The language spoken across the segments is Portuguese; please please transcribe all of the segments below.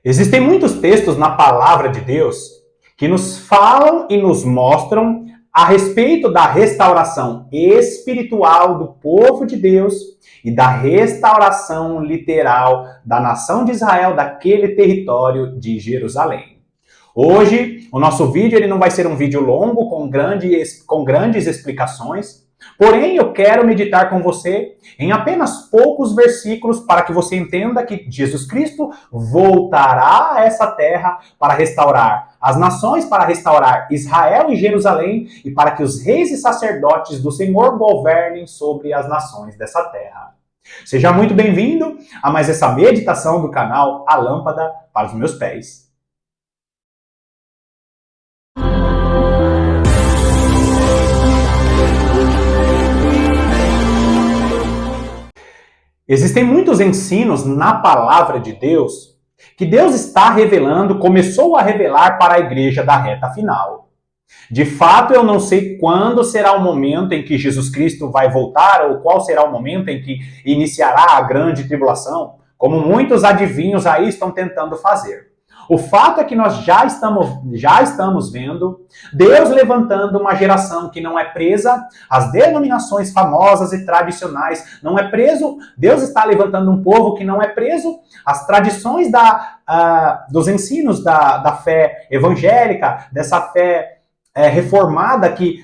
Existem muitos textos na palavra de Deus que nos falam e nos mostram a respeito da restauração espiritual do povo de Deus e da restauração literal da nação de Israel, daquele território de Jerusalém. Hoje, o nosso vídeo ele não vai ser um vídeo longo com grandes explicações, porém eu quero meditar com você em apenas poucos versículos para que você entenda que Jesus Cristo voltará a essa terra para restaurar as nações, para restaurar Israel e Jerusalém e para que os reis e sacerdotes do Senhor governem sobre as nações dessa terra. Seja muito bem-vindo a mais essa meditação do canal A Lâmpada para os Meus Pés. Existem muitos ensinos na palavra de Deus que Deus está revelando, começou a revelar para a igreja da reta final. De fato, eu não sei quando será o momento em que Jesus Cristo vai voltar ou qual será o momento em que iniciará a grande tribulação, como muitos adivinhos aí estão tentando fazer. O fato é que nós já estamos vendo Deus levantando uma geração que não é presa às denominações famosas e tradicionais. Não é preso. Deus está levantando um povo que não é preso às tradições dos ensinos da fé evangélica, dessa fé reformada que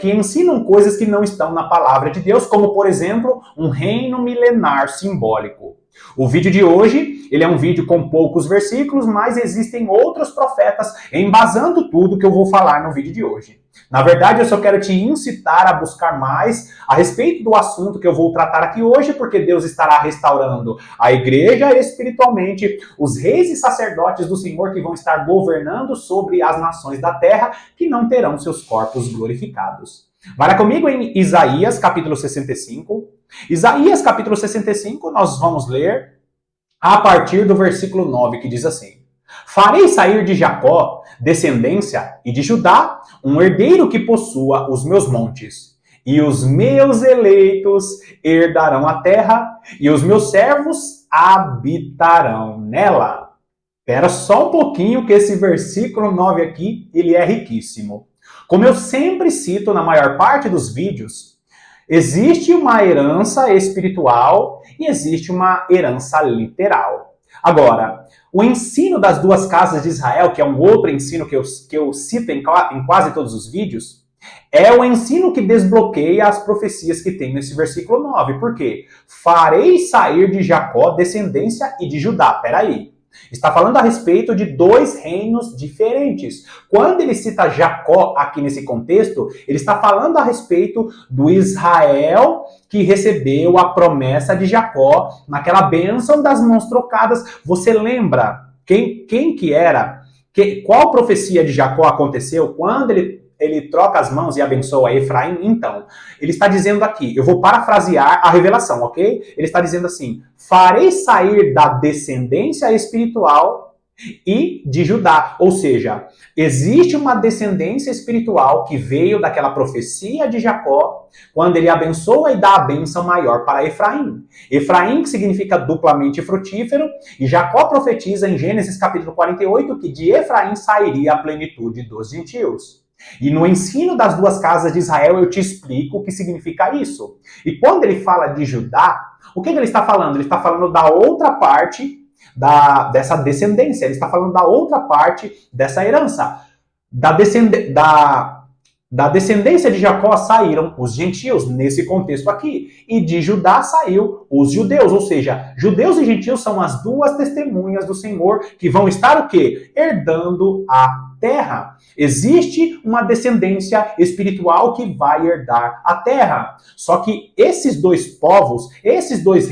ensinam coisas que não estão na palavra de Deus, como, por exemplo, um reino milenar simbólico. O vídeo de hoje, ele é um vídeo com poucos versículos, mas existem outros profetas embasando tudo que eu vou falar no vídeo de hoje. Na verdade, eu só quero te incitar a buscar mais a respeito do assunto que eu vou tratar aqui hoje, porque Deus estará restaurando a igreja espiritualmente, os reis e sacerdotes do Senhor que vão estar governando sobre as nações da terra, que não terão seus corpos glorificados. Vai lá comigo em Isaías, capítulo 65. Isaías, capítulo 65, nós vamos ler a partir do versículo 9, que diz assim: Farei sair de Jacó, descendência, e de Judá, um herdeiro que possua os meus montes. E os meus eleitos herdarão a terra, e os meus servos habitarão nela. Espera só um pouquinho que esse versículo 9 aqui, ele é riquíssimo. Como eu sempre cito na maior parte dos vídeos, existe uma herança espiritual e existe uma herança literal. Agora, o ensino das duas casas de Israel, que é um outro ensino que eu cito em quase todos os vídeos, é o ensino que desbloqueia as profecias que tem nesse versículo 9. Por quê? Farei sair de Jacó descendência e de Judá. Peraí. Está falando a respeito de dois reinos diferentes. Quando ele cita Jacó aqui nesse contexto, ele está falando a respeito do Israel que recebeu a promessa de Jacó naquela bênção das mãos trocadas. Você lembra quem que era? Qual profecia de Jacó aconteceu quando ele troca as mãos e abençoa Efraim? Então, ele está dizendo aqui, eu vou parafrasear a revelação, ok? Ele está dizendo assim: farei sair da descendência espiritual e de Judá. Ou seja, existe uma descendência espiritual que veio daquela profecia de Jacó, quando ele abençoa e dá a bênção maior para Efraim. Efraim, que significa duplamente frutífero, e Jacó profetiza em Gênesis capítulo 48 que de Efraim sairia a plenitude dos gentios. E no ensino das duas casas de Israel eu te explico o que significa isso. E quando ele fala de Judá, o que ele está falando? Ele está falando da outra parte dessa descendência. Ele está falando da outra parte dessa herança. Da descendência de Jacó saíram os gentios, nesse contexto aqui. E de Judá saiu os judeus. Ou seja, judeus e gentios são as duas testemunhas do Senhor que vão estar o quê? Herdando a terra. Existe uma descendência espiritual que vai herdar a terra. Só que esses dois povos, esses dois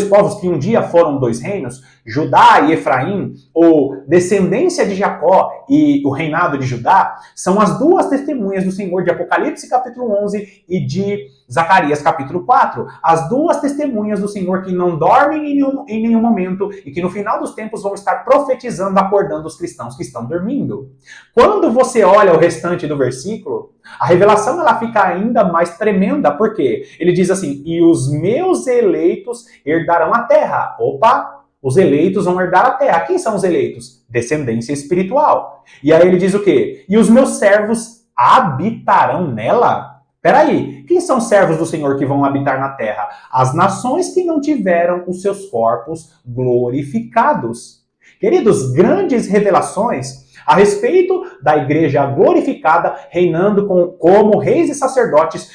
povos que um dia foram dois reinos, Judá e Efraim, ou descendência de Jacó e o reinado de Judá, são as duas testemunhas do Senhor de Apocalipse capítulo 11 e de Zacarias capítulo 4. As duas testemunhas do Senhor que não dormem em nenhum momento e que no final dos tempos vão estar profetizando, acordando os cristãos que estão dormindo. Quando você olha o restante do versículo, a revelação ela fica ainda mais tremenda, porque ele diz assim: e os meus eleitos herdarão a terra. Opa! Os eleitos vão herdar a terra. Quem são os eleitos? Descendência espiritual. E aí ele diz o quê? E os meus servos habitarão nela? Peraí, quem são servos do Senhor que vão habitar na terra? As nações que não tiveram os seus corpos glorificados. Queridos, grandes revelações a respeito da igreja glorificada, reinando como reis e sacerdotes,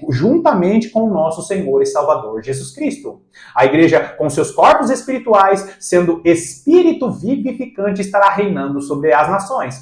juntamente com o nosso Senhor e Salvador Jesus Cristo. A igreja, com seus corpos espirituais, sendo espírito vivificante, estará reinando sobre as nações.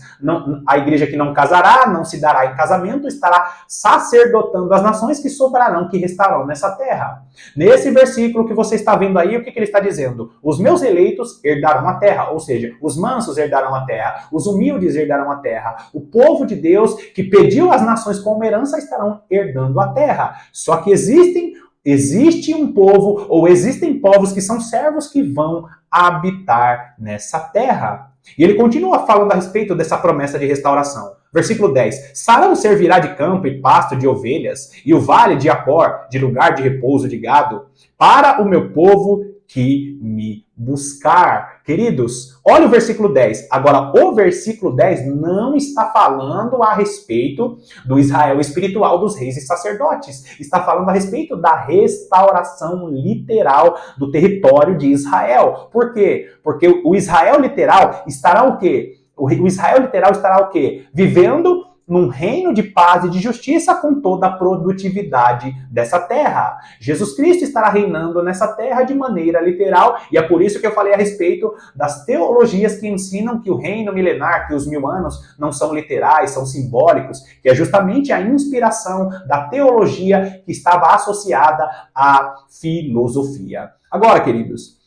A igreja que não casará, não se dará em casamento, estará sacerdotando as nações que sobrarão, que restarão nessa terra. Nesse versículo que você está vendo aí, o que ele está dizendo? Os meus eleitos herdarão a terra, ou seja, os mansos herdarão a terra, os humildes herdarão a terra. O povo de Deus que pediu às nações como herança estarão herdando a terra. Só que existe um povo, ou existem povos que são servos que vão habitar nessa terra. E ele continua falando a respeito dessa promessa de restauração. Versículo 10. Sarão servirá de campo e pasto de ovelhas, e o vale de Acor, de lugar de repouso de gado, para o meu povo que me buscar. Queridos, olha o versículo 10. Agora, o versículo 10 não está falando a respeito do Israel espiritual dos reis e sacerdotes. Está falando a respeito da restauração literal do território de Israel. Por quê? Porque o Israel literal estará o quê? O Israel literal estará o quê? Vivendo num reino de paz e de justiça com toda a produtividade dessa terra. Jesus Cristo estará reinando nessa terra de maneira literal, e é por isso que eu falei a respeito das teologias que ensinam que o reino milenar, que os 1000 anos não são literais, são simbólicos, que é justamente a inspiração da teologia que estava associada à filosofia. Agora, queridos,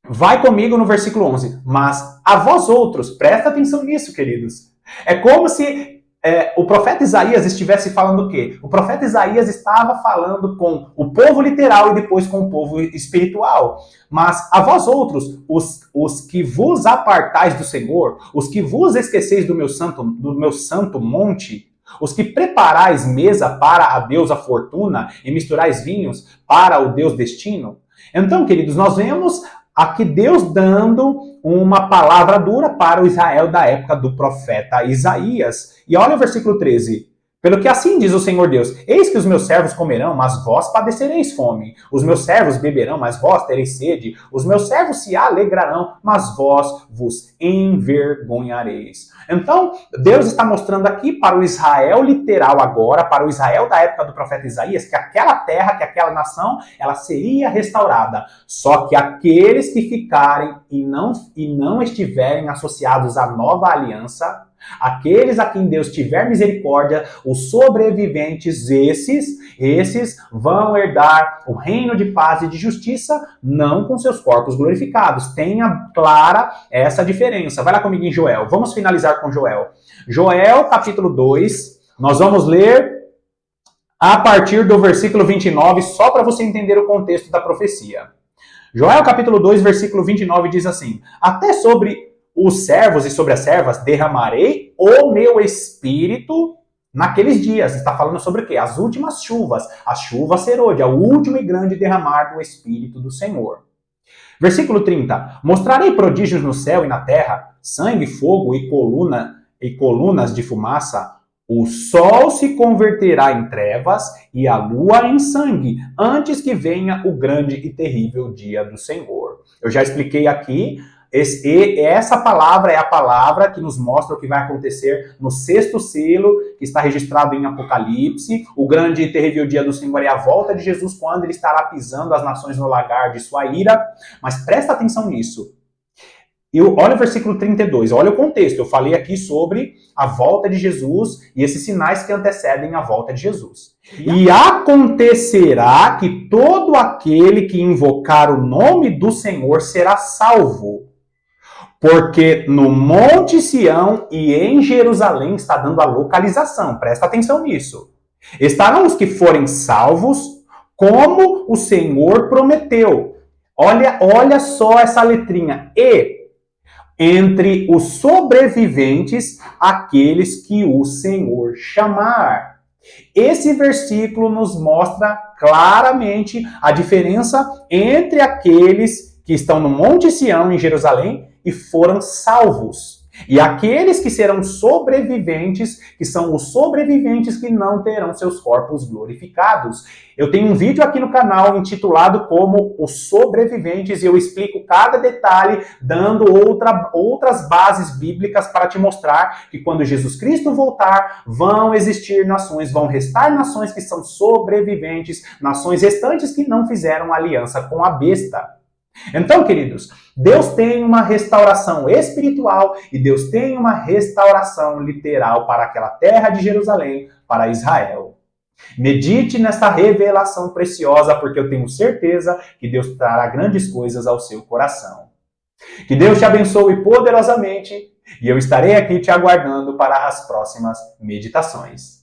vai comigo no versículo 11. Mas a vós outros, presta atenção nisso, queridos. É como se o profeta Isaías estivesse falando o quê? O profeta Isaías estava falando com o povo literal e depois com o povo espiritual. Mas a vós outros, os que vos apartais do Senhor, os que vos esqueceis do meu santo monte, os que preparais mesa para a deusa Fortuna e misturais vinhos para o Deus Destino. Então, queridos, nós vemos aqui Deus dando uma palavra dura para o Israel da época do profeta Isaías. E olha o versículo 13. Pelo que assim diz o Senhor Deus, eis que os meus servos comerão, mas vós padecereis fome. Os meus servos beberão, mas vós tereis sede. Os meus servos se alegrarão, mas vós vos envergonhareis. Então, Deus está mostrando aqui para o Israel literal agora, para o Israel da época do profeta Isaías, que aquela terra, que aquela nação, ela seria restaurada. Só que aqueles que ficarem e não estiverem associados à nova aliança, aqueles a quem Deus tiver misericórdia, os sobreviventes, esses vão herdar o reino de paz e de justiça, não com seus corpos glorificados. Tenha clara essa diferença. Vai lá comigo em Joel. Vamos finalizar com Joel. Joel, capítulo 2. Nós vamos ler a partir do versículo 29, só para você entender o contexto da profecia. Joel, capítulo 2, versículo 29 diz assim: até sobre os servos e sobre as servas derramarei o meu espírito naqueles dias. Está falando sobre o quê? As últimas chuvas, a chuva serôdia, o último e grande derramar do Espírito do Senhor. Versículo 30. Mostrarei prodígios no céu e na terra, sangue, fogo e colunas de fumaça. O sol se converterá em trevas e a lua em sangue, antes que venha o grande e terrível dia do Senhor. Eu já expliquei aqui. Essa palavra é a palavra que nos mostra o que vai acontecer no 6º selo, que está registrado em Apocalipse. O grande e terrível dia do Senhor é a volta de Jesus, quando ele estará pisando as nações no lagar de sua ira. Mas presta atenção nisso. Olha o versículo 32, olha o contexto. Eu falei aqui sobre a volta de Jesus e esses sinais que antecedem a volta de Jesus. E acontecerá que todo aquele que invocar o nome do Senhor será salvo. Porque no Monte Sião e em Jerusalém, está dando a localização, presta atenção nisso, estarão os que forem salvos, como o Senhor prometeu. Olha só essa letrinha. E entre os sobreviventes, aqueles que o Senhor chamar. Esse versículo nos mostra claramente a diferença entre aqueles que estão no Monte Sião, em Jerusalém, e foram salvos. E aqueles que serão sobreviventes, que são os sobreviventes que não terão seus corpos glorificados. Eu tenho um vídeo aqui no canal intitulado como Os Sobreviventes, e eu explico cada detalhe, dando outras bases bíblicas para te mostrar que quando Jesus Cristo voltar, vão existir nações, vão restar nações que são sobreviventes, nações restantes que não fizeram aliança com a besta. Então, queridos, Deus tem uma restauração espiritual e Deus tem uma restauração literal para aquela terra de Jerusalém, para Israel. Medite nesta revelação preciosa, porque eu tenho certeza que Deus trará grandes coisas ao seu coração. Que Deus te abençoe poderosamente e eu estarei aqui te aguardando para as próximas meditações.